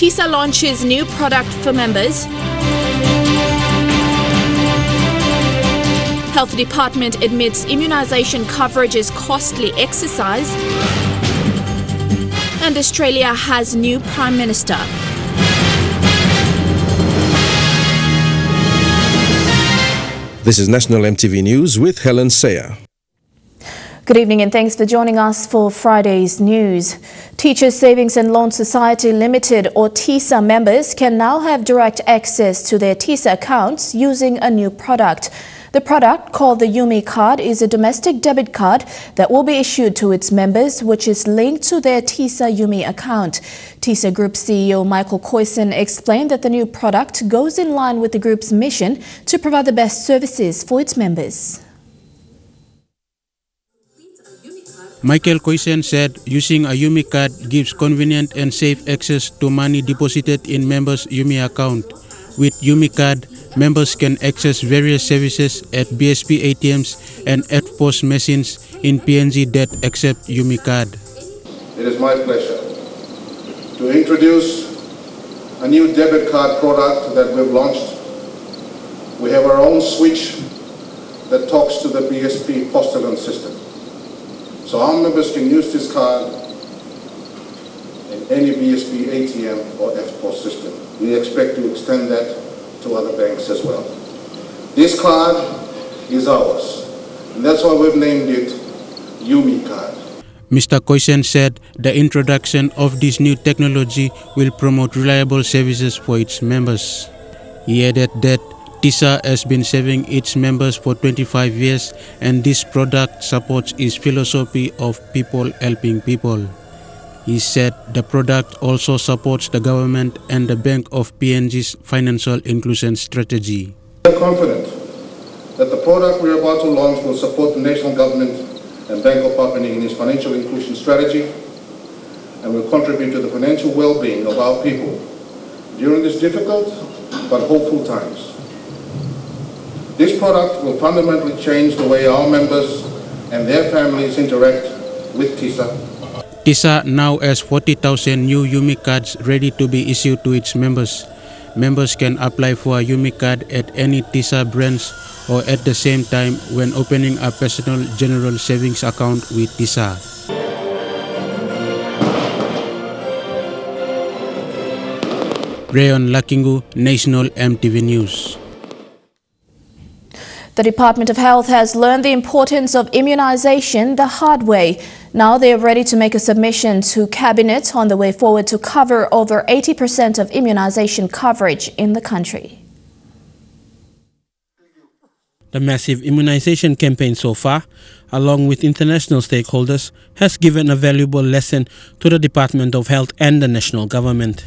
TISA launches new product for members. Health Department admits immunization coverage is costly exercise. And Australia has new Prime Minister. This is National EMTV News with Helen Sayer. Good evening and thanks for joining us for Friday's news. Teachers Savings and Loan Society Limited or TISA members can now have direct access to their TISA accounts using a new product. The product, called the Yumi card, is a domestic debit card that will be issued to its members, which is linked to their TISA Yumi account. TISA Group CEO Michael Koisen explained that the new product goes in line with the group's mission to provide the best services for its members. Michael Koisen said using a Yumi card gives convenient and safe access to money deposited in members' Yumi account. With Yumi card, members can access various services at BSP ATMs and EFTPOS machines in PNG that accept Yumi card. It is my pleasure to introduce a new debit card product that we've launched. We have our own switch that talks to the BSP Postulon system. So our members can use this card in any BSP ATM or EFTPOS system. We expect to extend that to other banks as well. This card is ours, and that's why we've named it Yumi card. Mr. Koisen said the introduction of this new technology will promote reliable services for its members. He added that TISA has been serving its members for 25 years and this product supports its philosophy of people helping people. He said the product also supports the government and the Bank of PNG's financial inclusion strategy. We are confident that the product we are about to launch will support the national government and Bank of Papua New Guinea's financial inclusion strategy and will contribute to the financial well-being of our people during these difficult but hopeful times. This product will fundamentally change the way our members and their families interact with TISA. TISA now has 40,000 new Yumi cards ready to be issued to its members. Members can apply for a Yumi card at any TISA branch or at the same time when opening a personal general savings account with TISA. Rayon Lakingu, National EMTV News. The Department of Health has learned the importance of immunization the hard way. Now they are ready to make a submission to Cabinet on the way forward to cover over 80% of immunization coverage in the country. The massive immunization campaign so far, along with international stakeholders, has given a valuable lesson to the Department of Health and the national government.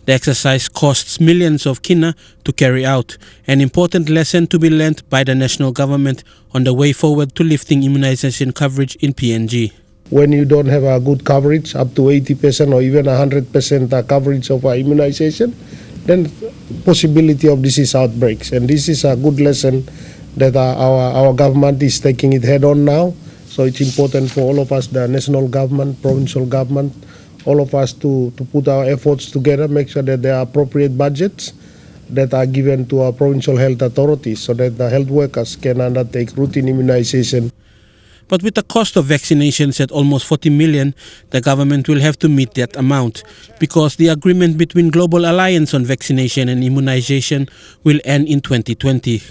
The exercise costs millions of kina to carry out, an important lesson to be learnt by the national government on the way forward to lifting immunization coverage in PNG. When you don't have a good coverage, up to 80% or even 100% coverage of immunization, then possibility of disease outbreaks. And this is a good lesson that our government is taking it head on now. So it's important for all of us, the national government, provincial government, all of us to put our efforts together, make sure that there are appropriate budgets that are given to our provincial health authorities so that the health workers can undertake routine immunization. But with the cost of vaccinations at almost 40 million, the government will have to meet that amount because the agreement between Global Alliance on Vaccination and Immunization will end in 2020.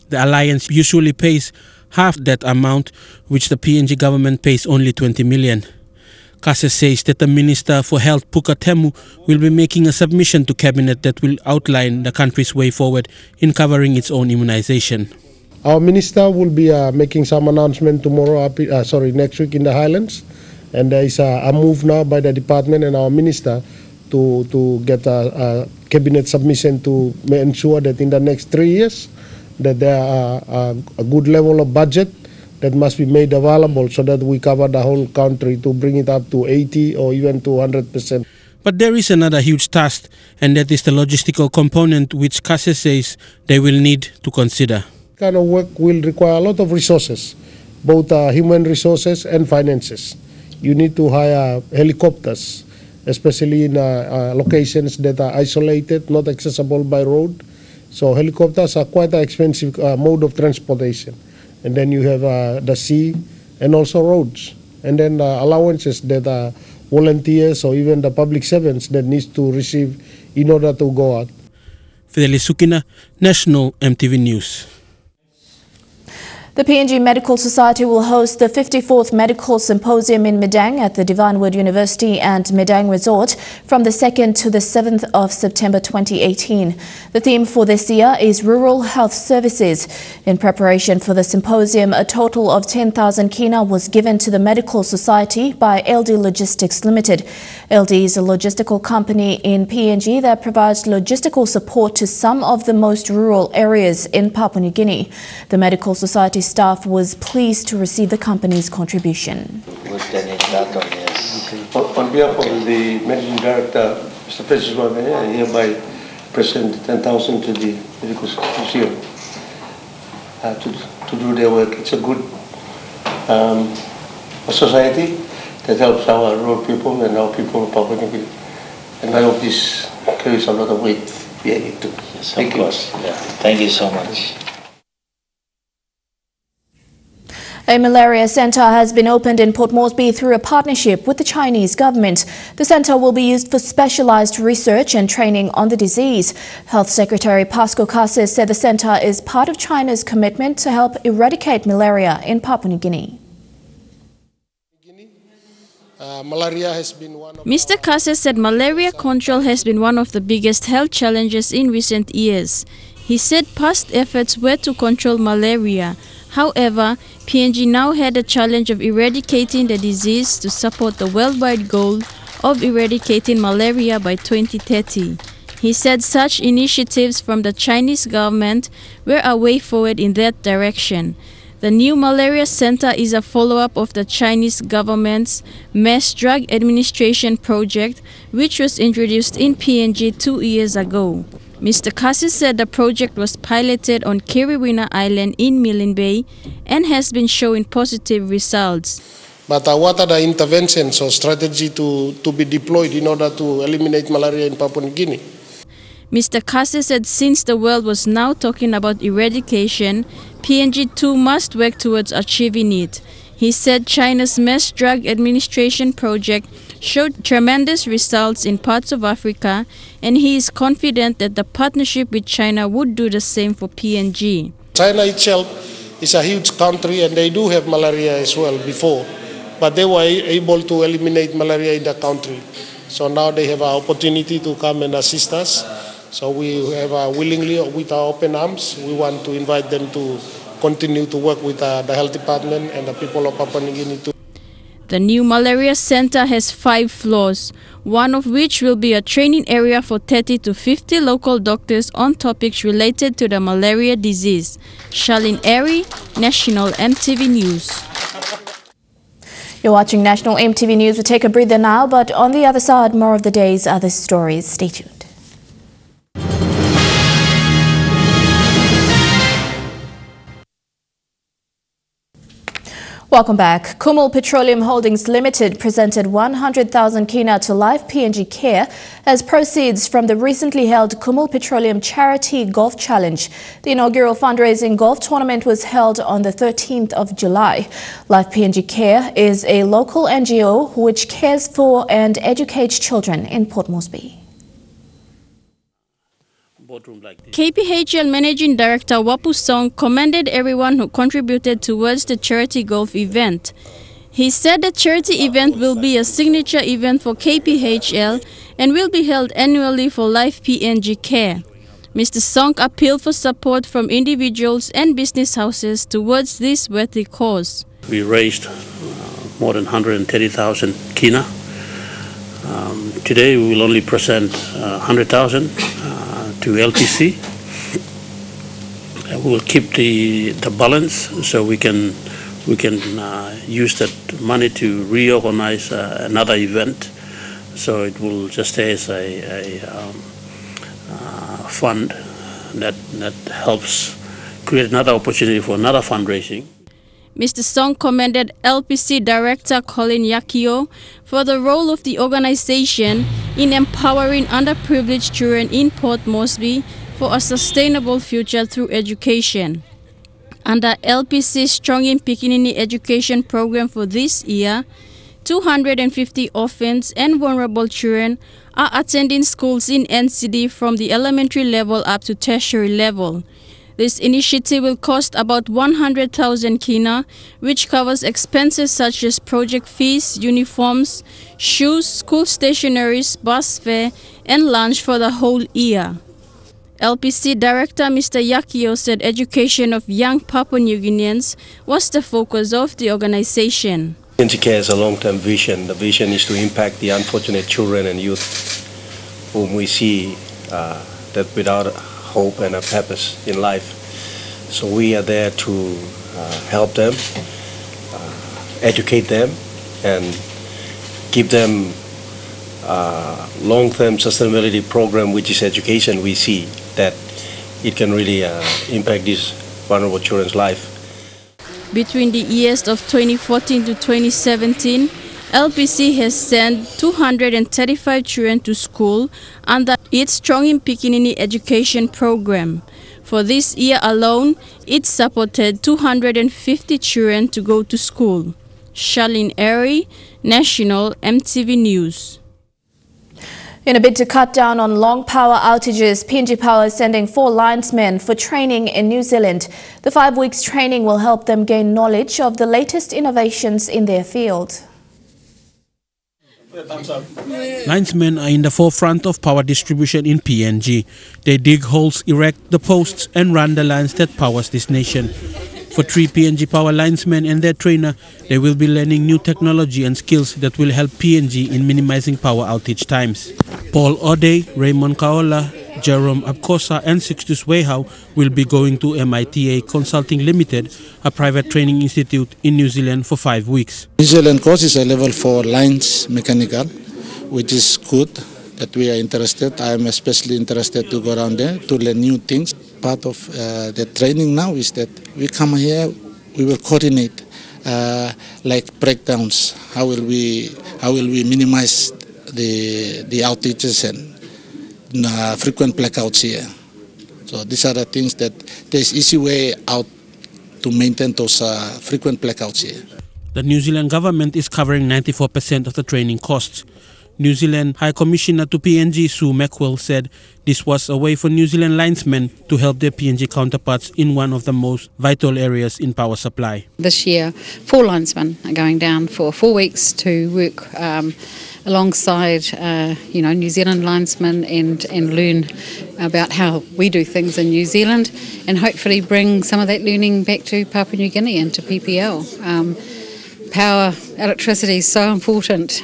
The alliance usually pays half that amount, which the PNG government pays only 20 million. Kase says that the Minister for Health, Pukatemu, will be making a submission to Cabinet that will outline the country's way forward in covering its own immunization. Our Minister will be making some announcement next week in the Highlands. And there is a move now by the Department and our Minister to get a Cabinet submission to ensure that in the next 3 years that there are a good level of budget that must be made available so that we cover the whole country to bring it up to 80 or even to 100%. But there is another huge task, and that is the logistical component which Kase says they will need to consider. Kind of work will require a lot of resources, both human resources and finances. You need to hire helicopters especially in locations that are isolated, not accessible by road. So helicopters are quite an expensive mode of transportation. And then you have the sea and also roads. And then allowances that volunteers or even the public servants that needs to receive in order to go out. Fidelis Sukina, National MTV News. The PNG Medical Society will host the 54th Medical Symposium in Medang at the Divine Word University and Medang Resort from the 2nd to the 7th of September 2018. The theme for this year is Rural Health Services. In preparation for the symposium, a total of 10,000 kina was given to the Medical Society by LD Logistics Limited. LD is a logistical company in PNG that provides logistical support to some of the most rural areas in Papua New Guinea. The Medical Society staff was pleased to receive the company's contribution. On behalf of the Managing Director, Mr. Francis Wagner, I hereby present 10,000 to the Medical Symposium to do their work. It's a good society that helps our rural people and our people of Papua New Guinea. And I hope this carries a lot of weight behind it too. Yes, of course. Yeah. Thank you so much. A malaria center has been opened in Port Moresby through a partnership with the Chinese government. The center will be used for specialized research and training on the disease. Health Secretary Pasco Kasis said the center is part of China's commitment to help eradicate malaria in Papua New Guinea. Mr. Kasis said malaria control has been one of the biggest health challenges in recent years. He said past efforts were to control malaria. However, PNG now had a challenge of eradicating the disease to support the worldwide goal of eradicating malaria by 2030. He said such initiatives from the Chinese government were a way forward in that direction. The new Malaria Center is a follow-up of the Chinese government's Mass Drug Administration project, which was introduced in PNG 2 years ago. Mr. Kasis said the project was piloted on Kiriwina Island in Milne Bay and has been showing positive results. But what are the interventions or strategy to be deployed in order to eliminate malaria in Papua New Guinea? Mr. Kasis said since the world was now talking about eradication, PNG too must work towards achieving it. He said China's Mass Drug Administration project showed tremendous results in parts of Africa, and he is confident that the partnership with China would do the same for PNG. China itself is a huge country and they do have malaria as well before, but they were able to eliminate malaria in the country. So now they have an opportunity to come and assist us. So we have willingly, with our open arms, we want to invite them to continue to work with the health department and the people of Papua New Guinea too. The new Malaria Center has 5 floors, one of which will be a training area for 30 to 50 local doctors on topics related to the malaria disease. Charlene Airy, National MTV News. You're watching National MTV News. We'll take a breather now, but on the other side, more of the day's other stories. Stay tuned. Welcome back. Kumal Petroleum Holdings Limited presented 100,000 kina to Life PNG Care as proceeds from the recently held Kumal Petroleum Charity Golf Challenge. The inaugural fundraising golf tournament was held on the 13th of July. Life PNG Care is a local NGO which cares for and educates children in Port Moresby. KPHL Managing Director Wapu Song commended everyone who contributed towards the charity golf event. He said the charity event will be a signature event for KPHL and will be held annually for Life PNG Care. Mr. Song appealed for support from individuals and business houses towards this worthy cause. We raised more than 130,000 kina. Today we will only present 100,000 to LTC. We will keep the balance so we can use that money to reorganize another event. So it will just stay as a fund that helps create another opportunity for another fundraising. Mr. Song commended LPC Director Lydia Ko for the role of the organization in empowering underprivileged children in Port Moresby for a sustainable future through education. Under LPC's Strong in Pikinini education program for this year, 250 orphans and vulnerable children are attending schools in NCD from the elementary level up to tertiary level. This initiative will cost about 100,000 kina, which covers expenses such as project fees, uniforms, shoes, school stationeries, bus fare, and lunch for the whole year. LPC Director Mr. Yakio said education of young Papua New Guineans was the focus of the organization. PNG Care has a long-term vision. The vision is to impact the unfortunate children and youth whom we see that without hope and a purpose in life. So we are there to help them, educate them, and give them long-term sustainability program, which is education. We see that it can really impact these vulnerable children's life. Between the years of 2014 to 2017, LPC has sent 235 children to school under its Strong in Pikinini education program. For this year alone, it supported 250 children to go to school. Charlene Airy, National EMTV News. In a bid to cut down on long power outages, PNG Power is sending 4 linesmen for training in New Zealand. The 5 weeks training will help them gain knowledge of the latest innovations in their field. Linesmen are in the forefront of power distribution in PNG. They dig holes, erect the posts and run the lines that powers this nation. For 3 PNG Power linesmen and their trainer, they will be learning new technology and skills that will help PNG in minimizing power outage times. Paul O'Day, Raymond Kaola, Jerome Abkosa and Sixtus Wehau will be going to MITA Consulting Limited, a private training institute in New Zealand for 5 weeks. New Zealand course is a level 4 lines mechanical, which is good that we are interested. I am especially interested to go around there to learn new things. Part of the training now is that we come here, we will coordinate like breakdowns. How will we minimize the outages and frequent blackouts here? So these are the things that there's easy way out to maintain those frequent blackouts here. The New Zealand government is covering 94% of the training costs. New Zealand High Commissioner to PNG Sue Mackwell said this was a way for New Zealand linesmen to help their PNG counterparts in one of the most vital areas in power supply. This year, 4 linesmen are going down for 4 weeks to work alongside New Zealand linesmen and learn about how we do things in New Zealand and hopefully bring some of that learning back to Papua New Guinea and to PPL. Power, electricity is so important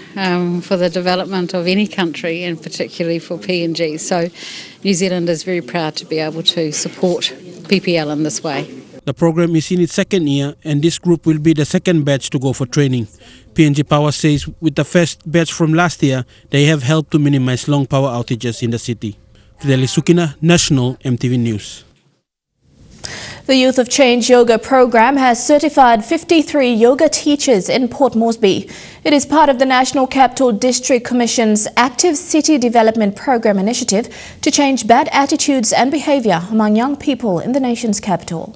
for the development of any country and particularly for PNG. So New Zealand is very proud to be able to support PPL in this way. The program is in its 2nd year and this group will be the 2nd batch to go for training. PNG Power says with the first batch from last year, they have helped to minimize long power outages in the city. Fidelis Sukina, National EMTV News. The Youth of Change Yoga program has certified 53 yoga teachers in Port Moresby. It is part of the National Capital District Commission's Active City Development Program initiative to change bad attitudes and behaviour among young people in the nation's capital.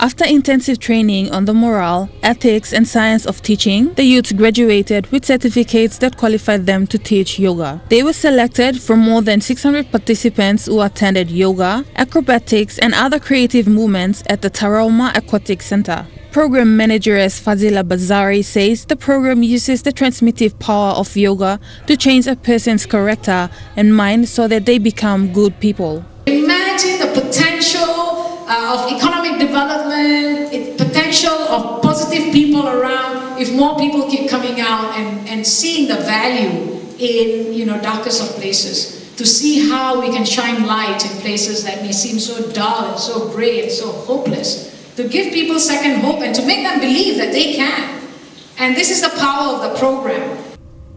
After intensive training on the morale, ethics and science of teaching, the youth graduated with certificates that qualified them to teach yoga. They were selected from more than 600 participants who attended yoga, acrobatics and other creative movements at the Tarauma Aquatic Center. Program manageress Fazila Bazari says the program uses the transmittive power of yoga to change a person's character and mind so that they become good people. Imagine the potential of economic development, potential of positive people around if more people keep coming out and seeing the value in darkest of places, to see how we can shine light in places that may seem so dull and so grey and so hopeless, to give people second hope and to make them believe that they can. And this is the power of the program.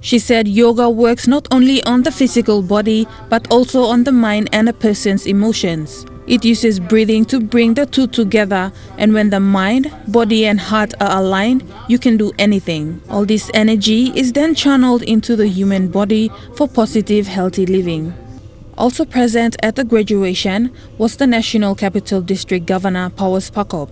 She said yoga works not only on the physical body, but also on the mind and a person's emotions. It uses breathing to bring the two together, and when the mind, body and heart are aligned, you can do anything. All this energy is then channeled into the human body for positive, healthy living. Also present at the graduation was the National Capital District Governor, Powers Pakop.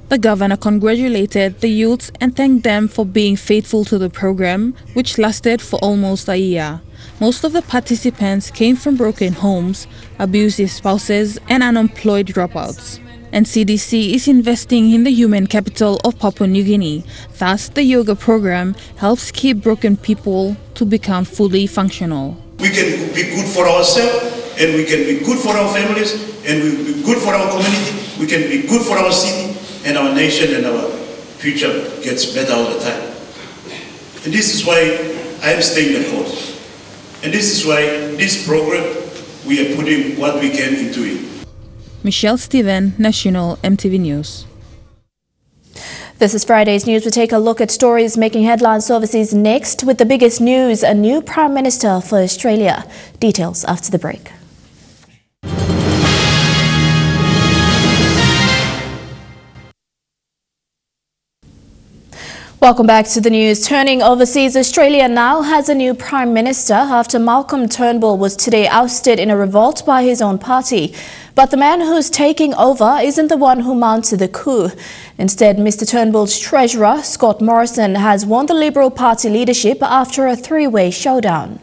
The governor congratulated the youths and thanked them for being faithful to the program, which lasted for almost a year. Most of the participants came from broken homes, abusive spouses, and unemployed dropouts. And CDC is investing in the human capital of Papua New Guinea. Thus, the yoga program helps keep broken people to become fully functional. We can be good for ourselves, and we can be good for our families, and we will be good for our community, we can be good for our city, and our nation and our future gets better all the time. And this is why I am staying the course. And this is why this program, we are putting what we can into it. Michelle Steven, National EMTV News. This is Friday's News. We take a look at stories making headlines overseas next with the biggest news, a new Prime Minister for Australia. Details after the break. Welcome back to the news. Turning overseas, Australia now has a new Prime Minister after Malcolm Turnbull was today ousted in a revolt by his own party. But the man who's taking over isn't the one who mounted the coup. Instead, Mr Turnbull's treasurer, Scott Morrison, has won the Liberal Party leadership after a three-way showdown.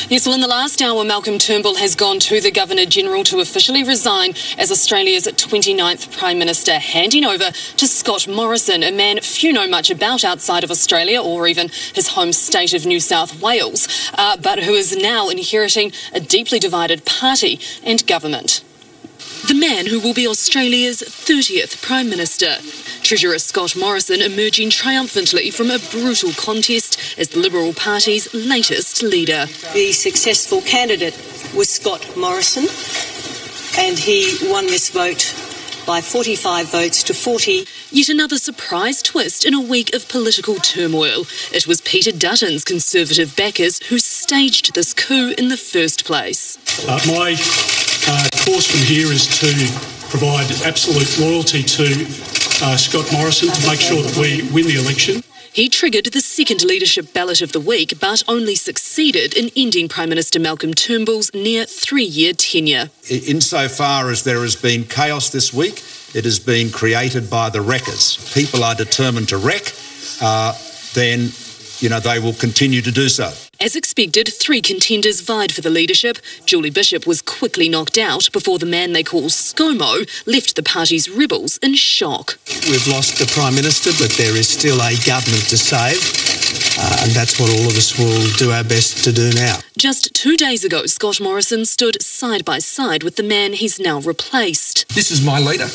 Yes, well, in the last hour, Malcolm Turnbull has gone to the Governor-General to officially resign as Australia's 29th Prime Minister, handing over to Scott Morrison, a man few know much about outside of Australia or even his home state of New South Wales, but who is now inheriting a deeply divided party and government. The man who will be Australia's 30th Prime Minister. Treasurer Scott Morrison emerging triumphantly from a brutal contest as the Liberal Party's latest leader. The successful candidate was Scott Morrison, and he won this vote by 45 votes to 40. Yet another surprise twist in a week of political turmoil. It was Peter Dutton's Conservative backers who staged this coup in the first place. My course from here is to provide absolute loyalty to Scott Morrison to make sure that we win the election. He triggered the second leadership ballot of the week, but only succeeded in ending Prime Minister Malcolm Turnbull's near three-year tenure. Insofar as there has been chaos this week, it has been created by the wreckers. People are determined to wreck, then they will continue to do so. As expected, three contenders vied for the leadership. Julie Bishop was quickly knocked out before the man they call ScoMo left the party's rebels in shock. We've lost the Prime Minister, but there is still a government to save, and that's what all of us will do our best to do now. Just 2 days ago, Scott Morrison stood side by side with the man he's now replaced. This is my leader.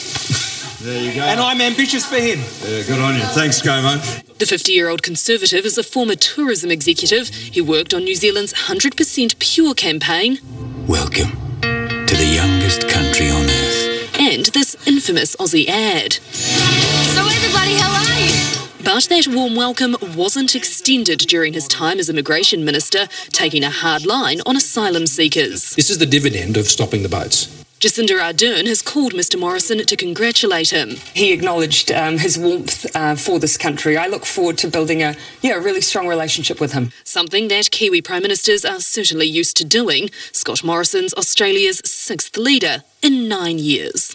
There you go. And I'm ambitious for him. Yeah, good on you. Thanks, ScoMo. The 50-year-old Conservative is a former tourism executive. He worked on New Zealand's 100% Pure campaign. Welcome to the youngest country on earth. And this infamous Aussie ad. So everybody, how are you? But that warm welcome wasn't extended during his time as Immigration Minister, taking a hard line on asylum seekers. This is the dividend of stopping the boats. Jacinda Ardern has called Mr Morrison to congratulate him. He acknowledged his warmth for this country. I look forward to building a really strong relationship with him. Something that Kiwi Prime Ministers are certainly used to doing. Scott Morrison's Australia's 6th leader in 9 years.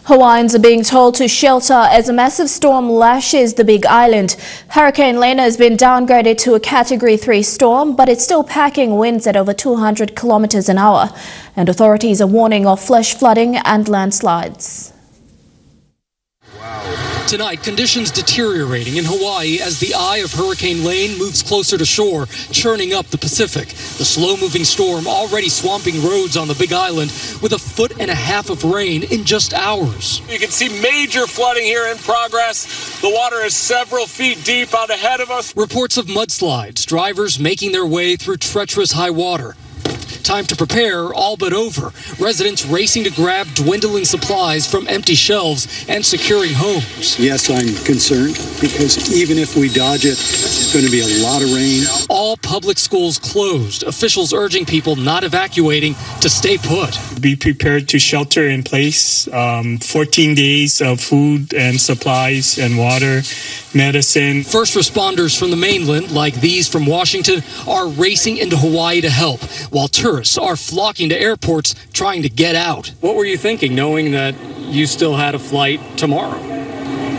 Hawaiians are being told to shelter as a massive storm lashes the Big Island. Hurricane Lena has been downgraded to a Category 3 storm, but it's still packing winds at over 200 kilometers an hour. And authorities are warning of flash flooding and landslides. Tonight, conditions deteriorating in Hawaii as the eye of Hurricane Lane moves closer to shore, churning up the Pacific. The slow-moving storm already swamping roads on the Big Island with 1.5 feet of rain in just hours. You can see major flooding here in progress. The water is several feet deep out ahead of us. Reports of mudslides, drivers making their way through treacherous high water. Time to prepare all but over. Residents racing to grab dwindling supplies from empty shelves and securing homes. Yes, I'm concerned because even if we dodge it, it's going to be a lot of rain. All public schools closed. Officials urging people not evacuating to stay put. Be prepared to shelter in place. 14 days of food and supplies and water, medicine. First responders from the mainland, like these from Washington, are racing into Hawaii to help, while tourists are flocking to airports trying to get out. What were you thinking, knowing that you still had a flight tomorrow?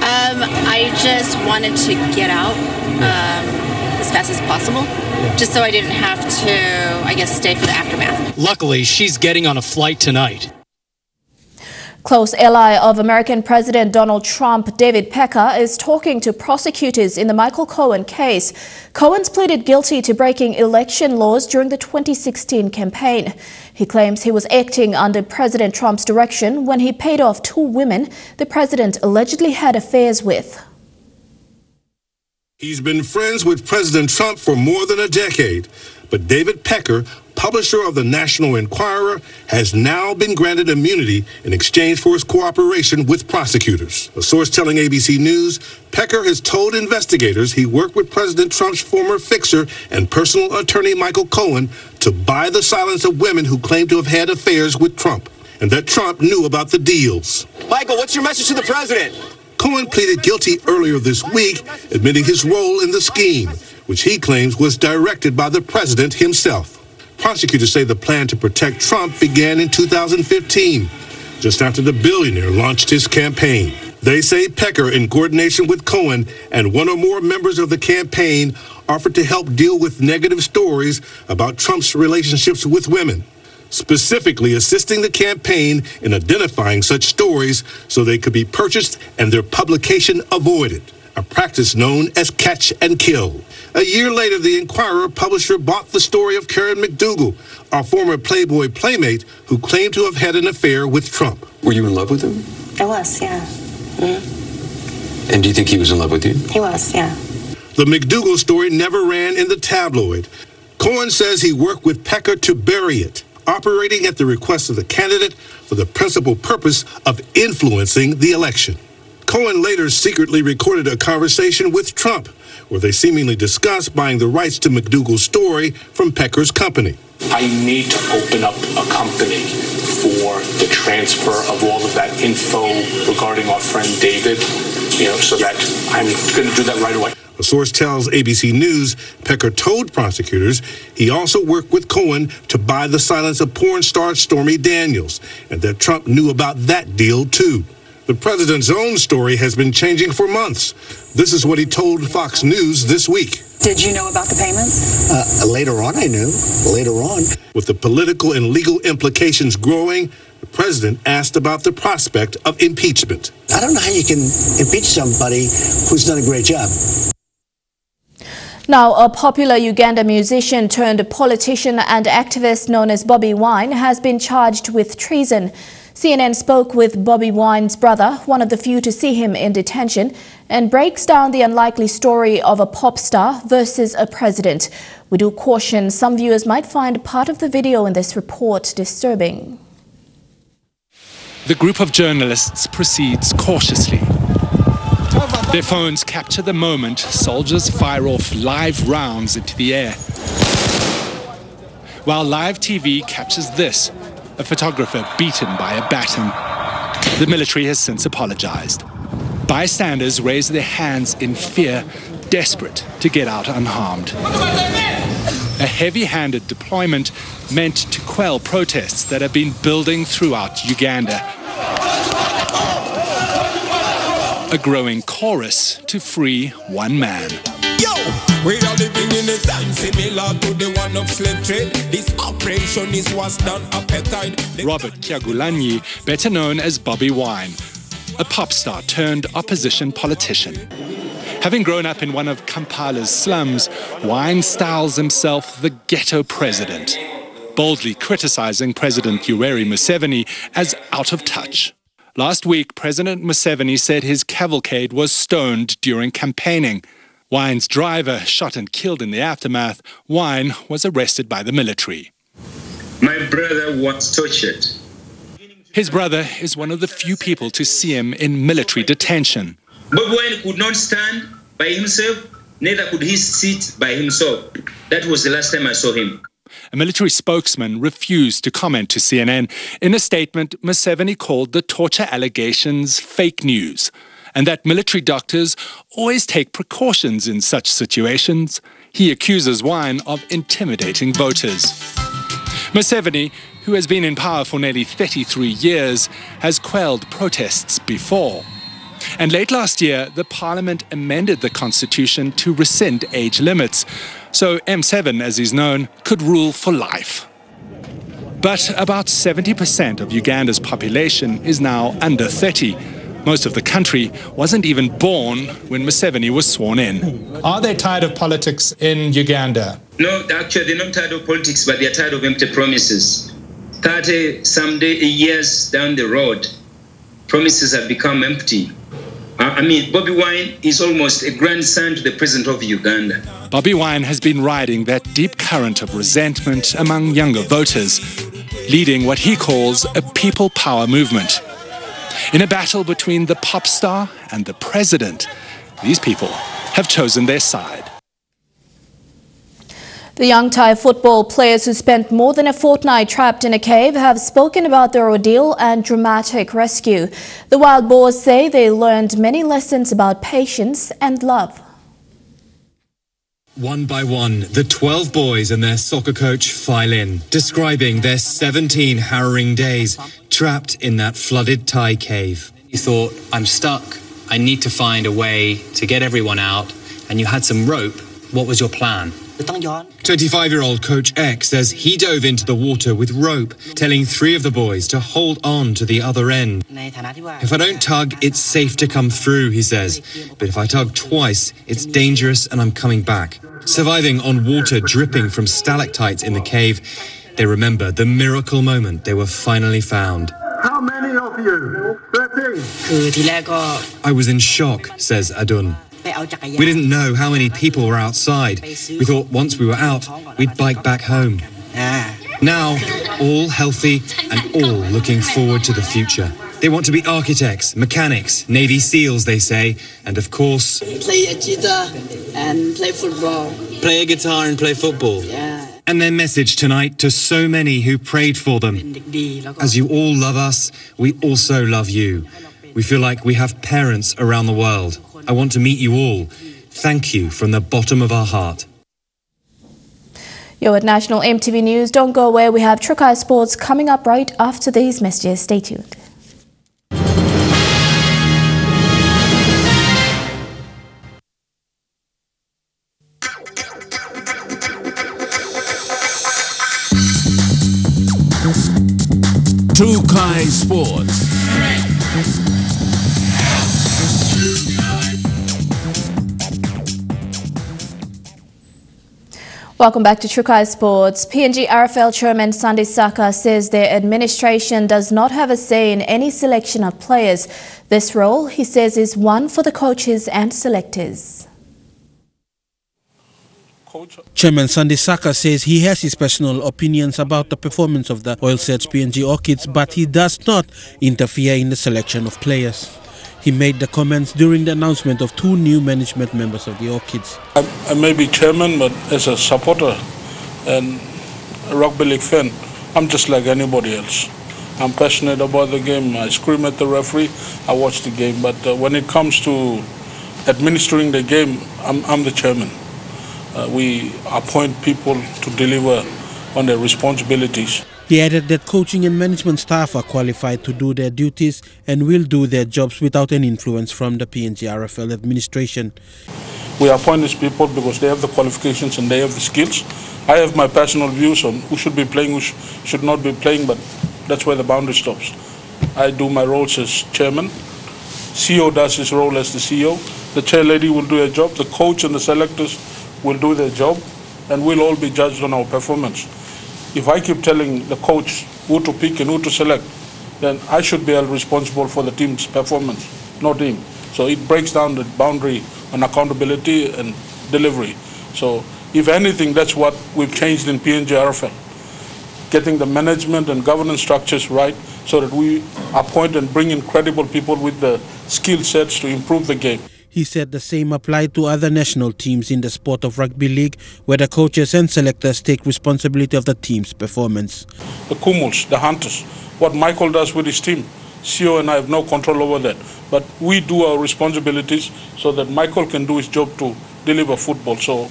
I just wanted to get out as fast as possible, just so I didn't have to, I guess, stay for the aftermath. Luckily, she's getting on a flight tonight. Close ally of American President Donald Trump, David Pecker, is talking to prosecutors in the Michael Cohen case. Cohen's pleaded guilty to breaking election laws during the 2016 campaign. He claims he was acting under President Trump's direction when he paid off 2 women the president allegedly had affairs with. He's been friends with President Trump for more than a decade, but David Pecker, publisher of the National Enquirer, has now been granted immunity in exchange for his cooperation with prosecutors. A source telling ABC News, Pecker has told investigators he worked with President Trump's former fixer and personal attorney Michael Cohen to buy the silence of women who claimed to have had affairs with Trump, and that Trump knew about the deals. Michael, what's your message to the president? Cohen pleaded guilty earlier this week, admitting his role in the scheme, which he claims was directed by the president himself. Prosecutors say the plan to protect Trump began in 2015, just after the billionaire launched his campaign. They say Pecker, in coordination with Cohen and one or more members of the campaign, offered to help deal with negative stories about Trump's relationships with women, specifically assisting the campaign in identifying such stories so they could be purchased and their publication avoided, a practice known as catch and kill. A year later, the Enquirer publisher bought the story of Karen McDougal, our former Playboy playmate who claimed to have had an affair with Trump. Were you in love with him? I was, yeah. Mm-hmm. And do you think he was in love with you? He was, yeah. The McDougal story never ran in the tabloid. Cohen says he worked with Pecker to bury it, operating at the request of the candidate for the principal purpose of influencing the election. Cohen later secretly recorded a conversation with Trump, where they seemingly discussed buying the rights to McDougal's story from Pecker's company. I need to open up a company for the transfer of all of that info regarding our friend David, so that I'm going to do that right away. A source tells ABC News Pecker told prosecutors he also worked with Cohen to buy the silence of porn star Stormy Daniels, and that Trump knew about that deal too. The president's own story has been changing for months. This is what he told Fox News this week. Did you know about the payments? Later on, I knew. Later on. With the political and legal implications growing, the president asked about the prospect of impeachment. I don't know how you can impeach somebody who's done a great job. Now, a popular Uganda musician turned politician and activist known as Bobi Wine has been charged with treason. CNN spoke with Bobi Wine's brother, one of the few to see him in detention, and breaks down the unlikely story of a pop star versus a president. We do caution some viewers might find part of the video in this report disturbing. The group of journalists proceeds cautiously. Their phones capture the moment soldiers fire off live rounds into the air, while live TV captures this: a photographer beaten by a baton. The military has since apologized. Bystanders raise their hands in fear, desperate to get out unharmed. A heavy-handed deployment meant to quell protests that have been building throughout Uganda. A growing chorus to free one man. We are living in a time similar to the one of slave trade. This operation is what's done apartheid. Robert Kyagulanyi, better known as Bobi Wine, a pop star turned opposition politician. Having grown up in one of Kampala's slums, Wine styles himself the ghetto president, boldly criticizing President Yoweri Museveni as out of touch. Last week, President Museveni said his cavalcade was stoned during campaigning. Wine's driver shot and killed in the aftermath. Wine was arrested by the military. My brother was tortured. His brother is one of the few people to see him in military detention. Bobi Wine could not stand by himself, neither could he sit by himself. That was the last time I saw him. A military spokesman refused to comment to CNN. In a statement, Museveni called the torture allegations fake news and that military doctors always take precautions in such situations. He accuses Wine of intimidating voters. Museveni, who has been in power for nearly 33 years, has quelled protests before. And late last year, the parliament amended the constitution to rescind age limits, so M7, as he's known, could rule for life. But about 70% of Uganda's population is now under 30. Most of the country wasn't even born when Museveni was sworn in. Are they tired of politics in Uganda? No, actually, they're not tired of politics, but they're tired of empty promises. 30-some years down the road, promises have become empty. Bobi Wine is almost a grandson to the president of Uganda. Bobi Wine has been riding that deep current of resentment among younger voters, leading what he calls a people power movement. In a battle between the pop star and the president, these people have chosen their side. The young Thai football players who spent more than a fortnight trapped in a cave have spoken about their ordeal and dramatic rescue. The wild boars say they learned many lessons about patience and love. One by one, the 12 boys and their soccer coach file in, describing their 17 harrowing days trapped in that flooded Thai cave. You thought, I'm stuck. I need to find a way to get everyone out. And you had some rope. What was your plan? 25-year-old Coach X says he dove into the water with rope, telling 3 of the boys to hold on to the other end. If I don't tug, it's safe to come through, he says. But if I tug twice, it's dangerous and I'm coming back. Surviving on water dripping from stalactites in the cave, they remember the miracle moment they were finally found. How many of you? 13. I was in shock, says Adun. We didn't know how many people were outside. We thought once we were out, we'd bike back home. Now, all healthy and all looking forward to the future. They want to be architects, mechanics, Navy SEALs, they say, and of course... play a guitar and play football. Play a guitar and play football. Yeah. And their message tonight to so many who prayed for them. As you all love us, we also love you. We feel like we have parents around the world. I want to meet you all. Thank you from the bottom of our heart. You're at National EMTV News. Don't go away. We have Trukai Sports coming up right after these messages. Stay tuned. Trukai Sports. Welcome back to Trukai Sports. PNG RFL Chairman Sandi Saka says their administration does not have a say in any selection of players. This role, he says, is one for the coaches and selectors. Chairman Sandi Saka says he has his personal opinions about the performance of the Oil Search PNG Orchids, but he does not interfere in the selection of players. He made the comments during the announcement of 2 new management members of the Orchids. I may be chairman, but as a supporter and a rugby league fan, I'm just like anybody else. I'm passionate about the game. I scream at the referee. I watch the game. But when it comes to administering the game, I'm the chairman. We appoint people to deliver on their responsibilities. He added that coaching and management staff are qualified to do their duties and will do their jobs without any influence from the PNG RFL administration. We appoint these people because they have the qualifications and they have the skills. I have my personal views on who should be playing, who should not be playing, but that's where the boundary stops. I do my roles as chairman. CEO does his role as the CEO. The chair lady will do her job. The coach and the selectors will do their job, and we'll all be judged on our performance. If I keep telling the coach who to pick and who to select, then I should be held responsible for the team's performance, not him. So it breaks down the boundary on accountability and delivery. So if anything, that's what we've changed in PNG RFL. getting the management and governance structures right so that we appoint and bring in credible people with the skill sets to improve the game. He said the same applied to other national teams in the sport of rugby league, where the coaches and selectors take responsibility of the team's performance. The Kumals, the Hunters, what Michael does with his team, CEO and I have no control over that. But we do our responsibilities so that Michael can do his job to deliver football. So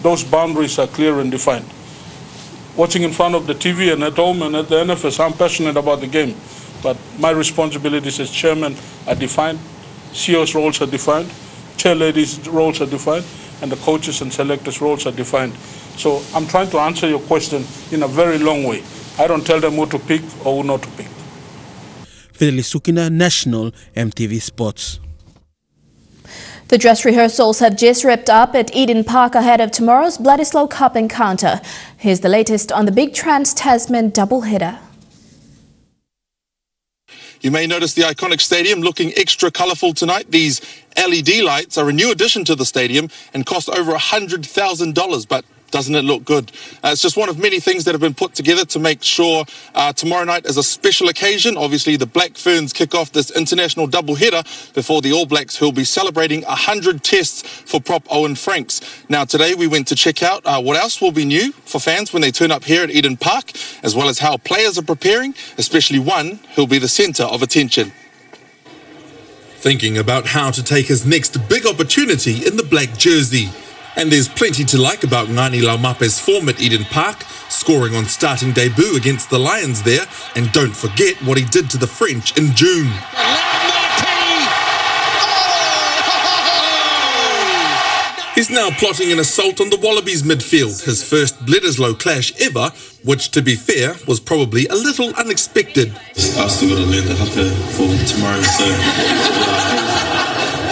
those boundaries are clear and defined. Watching in front of the TV and at home and at the NFS, I'm passionate about the game. But my responsibilities as chairman are defined. CEO's roles are defined, chair ladies' roles are defined, and the coaches and selectors' roles are defined. So I'm trying to answer your question in a very long way. I don't tell them who to pick or who not to pick. Fidelis Sukina, National MTV Sports. The dress rehearsals have just wrapped up at Eden Park ahead of tomorrow's Bledisloe Cup encounter. Here's the latest on the big Trans-Tasman doubleheader. You may notice the iconic stadium looking extra colourful tonight. These LED lights are a new addition to the stadium and cost over $100,000, but doesn't it look good? It's just one of many things that have been put together to make sure tomorrow night is a special occasion. Obviously, the Black Ferns kick off this international doubleheader before the All Blacks, who'll be celebrating 100 tests for prop Owen Franks. Now, today we went to check out what else will be new for fans when they turn up here at Eden Park, as well as how players are preparing, especially one who'll be the centre of attention. Thinking about how to take his next big opportunity in the black jersey. And there's plenty to like about Ngani Laumape's form at Eden Park, scoring on starting debut against the Lions there, and don't forget what he did to the French in June. He's now plotting an assault on the Wallabies midfield, his first Bledisloe clash ever, which, to be fair, was probably a little unexpected. I've still got to learn the haka for tomorrow, so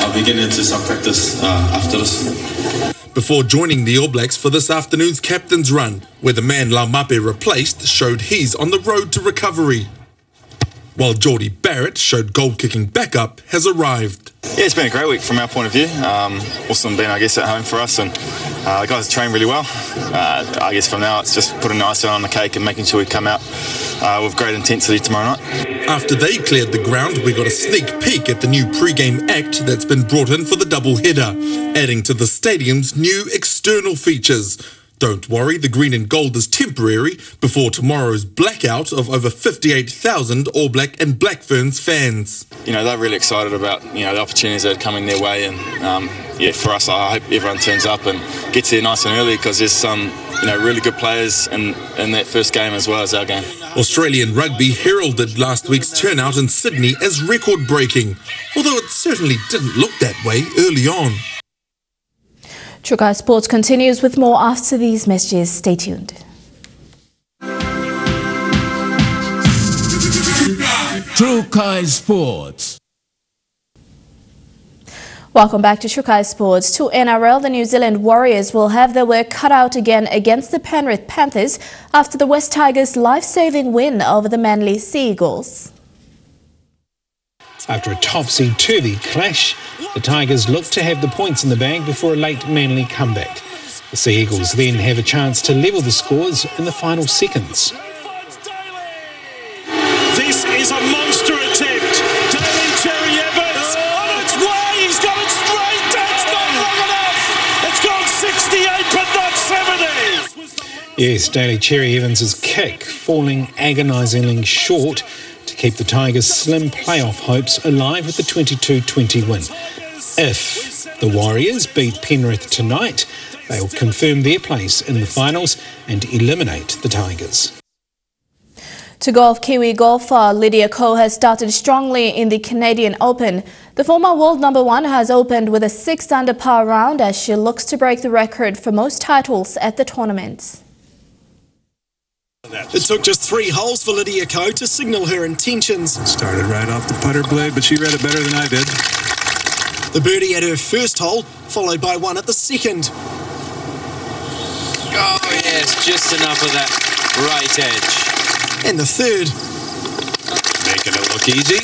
I'll be getting into some practice after this. Before joining the All Blacks for this afternoon's captain's run, where the man Laumape replaced showed he's on the road to recovery. While Geordie Barrett showed goal-kicking backup has arrived. Yeah, it's been a great week from our point of view. Awesome being, I guess, at home for us, and the guys train really well. I guess from now it's just putting icing on the cake and making sure we come out with great intensity tomorrow night. After they cleared the ground, we got a sneak peek at the new pre-game act that's been brought in for the doubleheader, adding to the stadium's new external features. Don't worry, the green and gold is temporary before tomorrow's blackout of over 58,000 All Black and Black Ferns fans. You know, they're really excited about, the opportunities that are coming their way, and for us, I hope everyone turns up and gets here nice and early, because there's some, really good players in that first game as well as our game. Australian rugby heralded last week's turnout in Sydney as record-breaking, although it certainly didn't look that way early on. Trukai Sports continues with more after these messages. Stay tuned. Trukai Sports. Welcome back to Trukai Sports. To NRL, the New Zealand Warriors will have their work cut out again against the Penrith Panthers after the West Tigers' life-saving win over the Manly Sea Eagles. After a topsy-turvy clash, the Tigers look to have the points in the bag before a late Manly comeback. The Sea Eagles then have a chance to level the scores in the final seconds. This is a monster attempt. Daly Cherry Evans on its way. He's got it straight. That's not long enough. It's gone 68 but not 70. Yes, Daly Cherry Evans' kick falling agonisingly short to keep the Tigers' slim playoff hopes alive with the 22-20 win. If the Warriors beat Penrith tonight, they'll confirm their place in the finals and eliminate the Tigers. To golf, Kiwi golfer Lydia Ko has started strongly in the Canadian Open. The former world #1 has opened with a 6-under par round as she looks to break the record for most titles at the tournament. It took just 3 holes for Lydia Ko to signal her intentions. Started right off the putter blade, but she read it better than I did. The birdie at her first hole, followed by one at the second. Oh yes, just enough of that right edge. And the third. Making it look easy.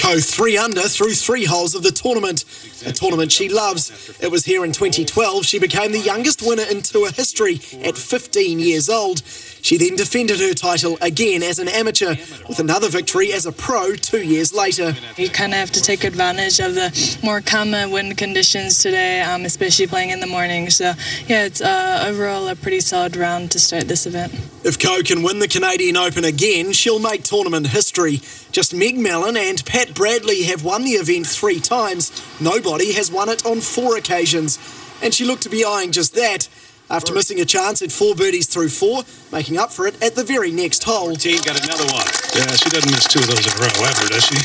Ko 3 under through 3 holes of the tournament, a tournament she loves. It was here in 2012 she became the youngest winner in tour history at 15 years old. She then defended her title again as an amateur, with another victory as a pro 2 years later. You kind of have to take advantage of the more calmer wind conditions today, especially playing in the morning. So, yeah, it's overall a pretty solid round to start this event. If Ko can win the Canadian Open again, she'll make tournament history. Just Meg Mellon and Pat Bradley have won the event 3 times. Nobody has won it on 4 occasions. And she looked to be eyeing just that, after missing a chance at 4 birdies through 4, making up for it at the very next hole. Team got another one. Yeah, she doesn't miss 2 of those in a row ever, does she?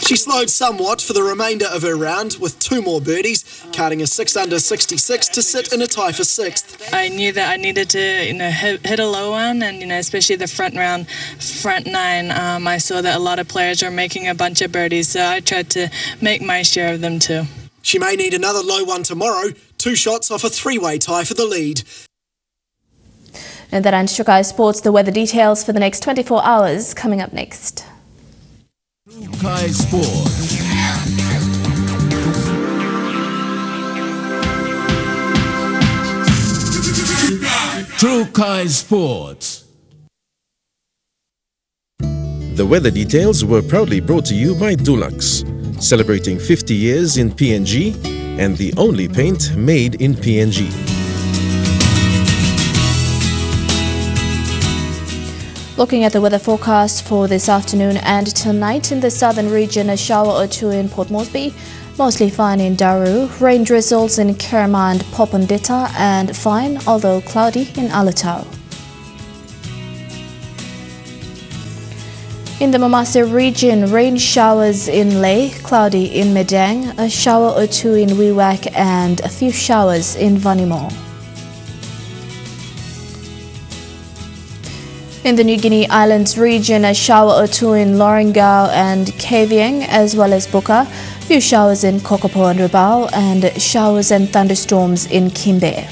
She slowed somewhat for the remainder of her round with 2 more birdies, carting a 6 under 66 to sit in a tie for 6th. I knew that I needed to, hit a low one, and especially the front 9. I saw that a lot of players were making a bunch of birdies, so I tried to make my share of them too. She may need another low one tomorrow. 2 shots off a 3-way tie for the lead. And that ends Sky Sports. The weather details for the next 24 hours coming up next. Sky Sports. True Kai Sports. The weather details were proudly brought to you by Dulux, celebrating 50 years in PNG and the only paint made in PNG. Looking at the weather forecast for this afternoon and tonight in the southern region, a shower or 2 in Port Moresby, mostly fine in Daru, rain drizzles in Kerma and Popondetta, and fine, although cloudy, in Alatau. In the Mamasa region, rain showers in Leh, cloudy in Medang, a shower or 2 in Wewak, and a few showers in Vanimo. In the New Guinea Islands region, a shower or 2 in Lorengau and Kavieng, as well as Buka, few showers in Kokopo and Rabaul, and showers and thunderstorms in Kimbe.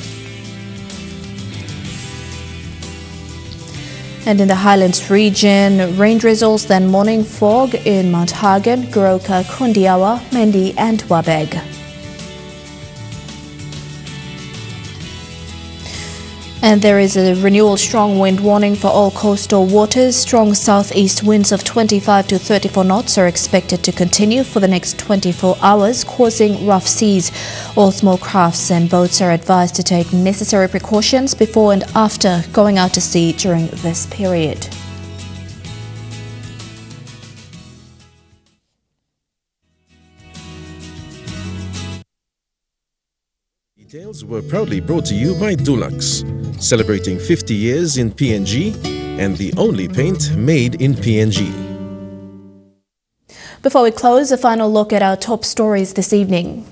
And in the Highlands region, rain drizzles, then morning fog in Mount Hagen, Goroka, Kundiawa, Mendi and Wabeg. And there is a renewal strong wind warning for all coastal waters. Strong southeast winds of 25 to 34 knots are expected to continue for the next 24 hours, causing rough seas. All small crafts and boats are advised to take necessary precautions before and after going out to sea during this period. Details were proudly brought to you by Dulux, celebrating 50 years in PNG and the only paint made in PNG. Before we close, a final look at our top stories this evening.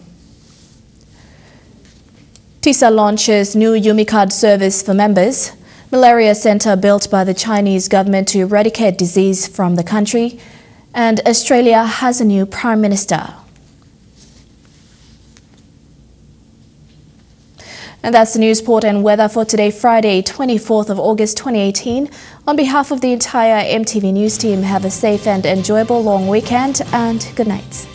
TISA launches new UmiCard service for members. Malaria Center built by the Chinese government to eradicate disease from the country. And Australia has a new Prime Minister. And that's the news, sport and weather for today, Friday, 24th of August 2018. On behalf of the entire EMTV News team, have a safe and enjoyable long weekend and good night.